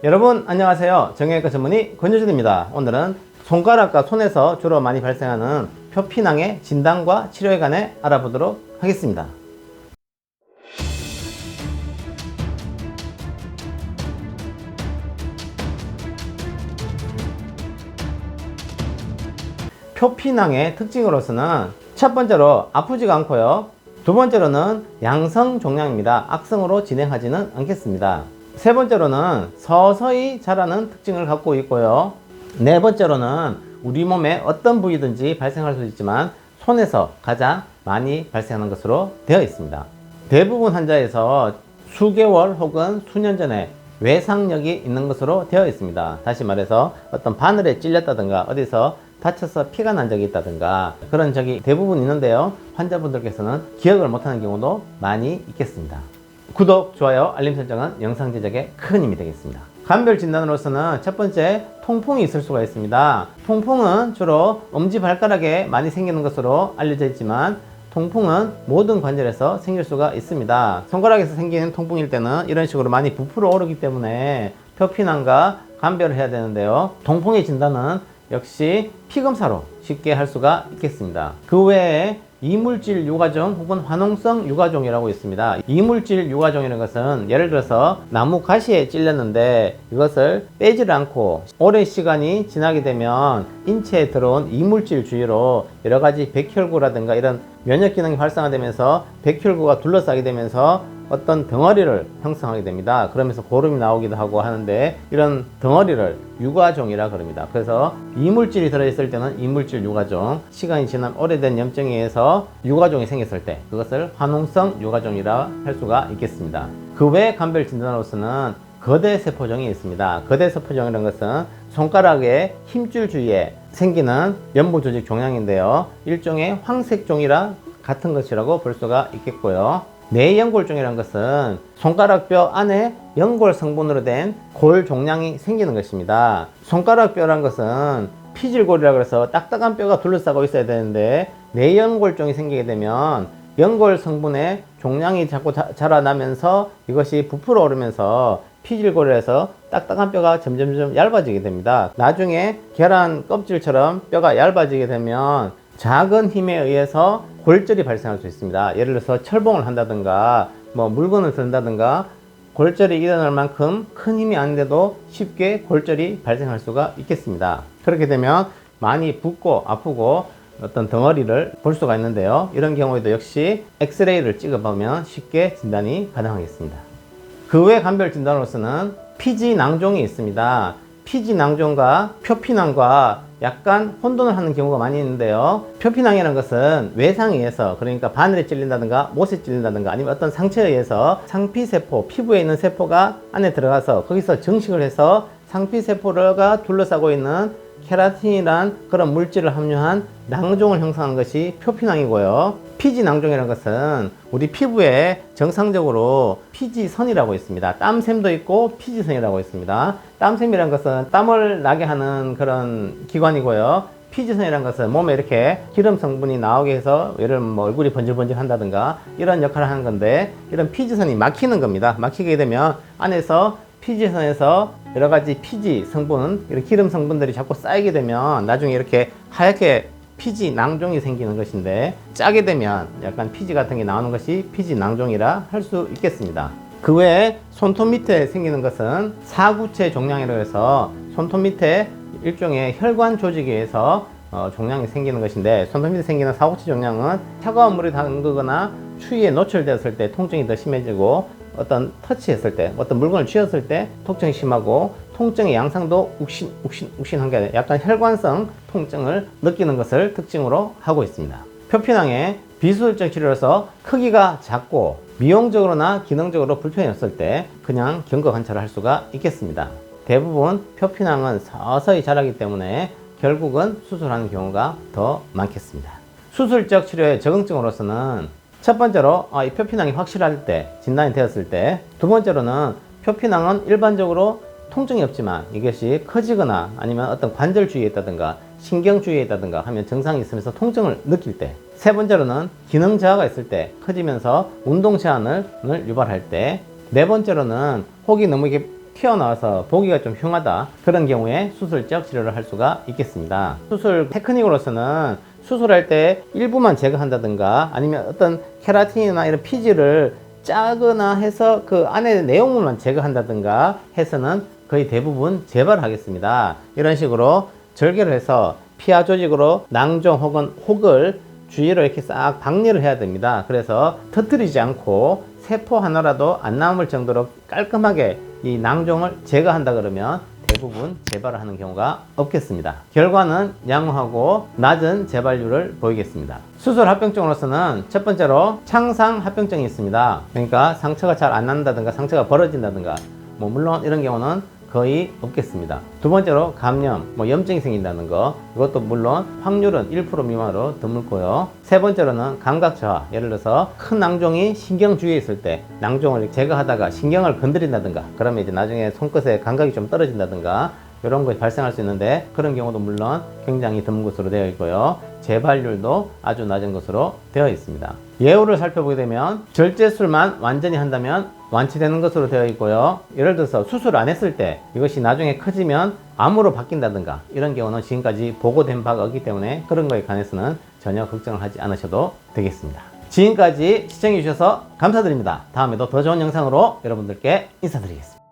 여러분 안녕하세요. 정형외과 전문의 권유진입니다. 오늘은 손가락과 손에서 주로 많이 발생하는 표피낭의 진단과 치료에 관해 알아보도록 하겠습니다. 표피낭의 특징으로서는 첫 번째로 아프지가 않고요. 두 번째로는 양성 종양입니다. 악성으로 진행하지는 않겠습니다. 세 번째로는 서서히 자라는 특징을 갖고 있고요. 네 번째로는 우리 몸의 어떤 부위든지 발생할 수 있지만 손에서 가장 많이 발생하는 것으로 되어 있습니다. 대부분 환자에서 수개월 혹은 수년 전에 외상력이 있는 것으로 되어 있습니다. 다시 말해서 어떤 바늘에 찔렸다든가 어디서 다쳐서 피가 난 적이 있다든가 그런 적이 대부분 있는데요. 환자분들께서는 기억을 못하는 경우도 많이 있겠습니다. 구독, 좋아요, 알림 설정은 영상 제작에 큰 힘이 되겠습니다. 감별 진단으로서는 첫 번째, 통풍이 있을 수가 있습니다. 통풍은 주로 엄지발가락에 많이 생기는 것으로 알려져 있지만 통풍은 모든 관절에서 생길 수가 있습니다. 손가락에서 생기는 통풍일 때는 이런 식으로 많이 부풀어 오르기 때문에 표피낭과 감별을 해야 되는데요. 통풍의 진단은 역시 피검사로 쉽게 할 수가 있겠습니다. 그 외에 이물질 유가종 혹은 화농성 유가종이라고 있습니다. 이물질 유가종이라는 것은 예를 들어서 나무 가시에 찔렸는데 이것을 빼지를 않고 오랜 시간이 지나게 되면 인체에 들어온 이물질 주위로 여러 가지 백혈구라든가 이런 면역 기능이 활성화되면서 백혈구가 둘러싸게 되면서 어떤 덩어리를 형성하게 됩니다. 그러면서 고름이 나오기도 하고 하는데 이런 덩어리를 유가종이라 그럽니다. 그래서 이물질이 들어있을 때는 이물질 유가종, 시간이 지난 오래된 염증에 의해서 유가종이 생겼을 때 그것을 화농성 유가종이라 할 수가 있겠습니다. 그 외 감별 진단으로서는 거대세포종이 있습니다. 거대세포종이라는 것은 손가락의 힘줄 주위에 생기는 연부조직 종양인데요. 일종의 황색종이라 같은 것이라고 볼 수가 있겠고요. 내연골종이라는 것은 손가락뼈 안에 연골 성분으로 된 골 종양이 생기는 것입니다. 손가락뼈라는 것은 피질골이라고 해서 딱딱한 뼈가 둘러싸고 있어야 되는데 내연골종이 생기게 되면 연골 성분의 종양이 자꾸 자라나면서 이것이 부풀어 오르면서 피질골에서 딱딱한 뼈가 점점 얇아지게 됩니다. 나중에 계란 껍질처럼 뼈가 얇아지게 되면 작은 힘에 의해서 골절이 발생할 수 있습니다. 예를 들어서 철봉을 한다든가 물건을 든다든가 골절이 일어날 만큼 큰 힘이 아닌데도 쉽게 골절이 발생할 수가 있겠습니다. 그렇게 되면 많이 붓고 아프고 어떤 덩어리를 볼 수가 있는데요. 이런 경우에도 역시 엑스레이를 찍어보면 쉽게 진단이 가능하겠습니다. 그 외 감별 진단으로서는 피지낭종이 있습니다. 피지낭종과 표피낭과 약간 혼돈을 하는 경우가 많이 있는데요. 표피낭이라는 것은 외상에 의해서, 그러니까 바늘에 찔린다든가 못에 찔린다든가 아니면 어떤 상처에 의해서 상피세포, 피부에 있는 세포가 안에 들어가서 거기서 증식을 해서 상피세포가 둘러싸고 있는 케라틴이란 그런 물질을 함유한 낭종을 형성하는 것이 표피낭이고요. 피지낭종이라는 것은 우리 피부에 정상적으로 피지선이라고 있습니다. 땀샘도 있고 피지선이라고 있습니다. 땀샘이라는 것은 땀을 나게 하는 그런 기관이고요. 피지선이라는 것은 몸에 이렇게 기름 성분이 나오게 해서 예를 들면 얼굴이 번질번질 한다든가 이런 역할을 하는 건데, 이런 피지선이 막히는 겁니다. 막히게 되면 안에서 피지선에서 여러 가지 피지 성분, 이런 기름 성분들이 자꾸 쌓이게 되면 나중에 이렇게 하얗게 피지 낭종이 생기는 것인데, 짜게 되면 약간 피지 같은 게 나오는 것이 피지 낭종이라 할 수 있겠습니다. 그 외에 손톱 밑에 생기는 것은 사구체 종양이라고 해서 손톱 밑에 일종의 혈관 조직에 의해서 종양이 생기는 것인데, 손톱 밑에 생기는 사구체 종양은 차가운 물에 담그거나 추위에 노출되었을 때 통증이 더 심해지고 어떤 터치했을 때, 어떤 물건을 쥐었을 때 통증이 심하고 통증의 양상도 욱신한 게 아니라 약간 혈관성 통증을 느끼는 것을 특징으로 하고 있습니다. 표피낭의 비수술적 치료로서 크기가 작고 미용적으로나 기능적으로 불편이 없을 때 그냥 경과 관찰을 할 수가 있겠습니다. 대부분 표피낭은 서서히 자라기 때문에 결국은 수술하는 경우가 더 많겠습니다. 수술적 치료의 적응증으로서는 첫 번째로 이 표피낭이 확실할 때, 진단이 되었을 때, 두 번째로는 표피낭은 일반적으로 통증이 없지만 이것이 커지거나 아니면 어떤 관절 주위에 있다든가 신경 주위에 있다든가 하면 증상이 있으면서 통증을 느낄 때, 세 번째로는 기능 저하가 있을 때, 커지면서 운동 제한을 유발할 때, 네 번째로는 혹이 너무 이렇게 튀어나와서 보기가 좀 흉하다, 그런 경우에 수술적 치료를 할 수가 있겠습니다. 수술 테크닉으로서는 수술할 때 일부만 제거한다든가 아니면 어떤 케라틴이나 이런 피지를 짜거나 해서 그 안에 내용물만 제거한다든가 해서는 거의 대부분 재발하겠습니다. 이런 식으로 절개를 해서 피하 조직으로 낭종 혹은 혹을 주위로 이렇게 싹 박리를 해야 됩니다. 그래서 터뜨리지 않고 세포 하나라도 안 남을 정도로 깔끔하게 이 낭종을 제거한다 그러면 대부분 재발을 하는 경우가 없겠습니다. 결과는 양호하고 낮은 재발률을 보이겠습니다. 수술 합병증으로서는 첫 번째로 창상 합병증이 있습니다. 그러니까 상처가 잘 안 난다든가 상처가 벌어진다든가 물론 이런 경우는 거의 없겠습니다. 두 번째로 감염, 염증이 생긴다는 거, 이것도 물론 확률은 1% 미만으로 드물고요. 세 번째로는 감각 저하, 예를 들어서 큰 낭종이 신경 주위에 있을 때 낭종을 제거하다가 신경을 건드린다든가 그러면 이제 나중에 손끝에 감각이 좀 떨어진다든가 이런 것이 발생할 수 있는데, 그런 경우도 물론 굉장히 드문 것으로 되어 있고요. 재발률도 아주 낮은 것으로 되어 있습니다. 예후를 살펴보게 되면 절제술만 완전히 한다면 완치되는 것으로 되어 있고요. 예를 들어서 수술 안 했을 때 이것이 나중에 커지면 암으로 바뀐다든가 이런 경우는 지금까지 보고된 바가 없기 때문에 그런 거에 관해서는 전혀 걱정을 하지 않으셔도 되겠습니다. 지금까지 시청해 주셔서 감사드립니다. 다음에도 더 좋은 영상으로 여러분들께 인사드리겠습니다.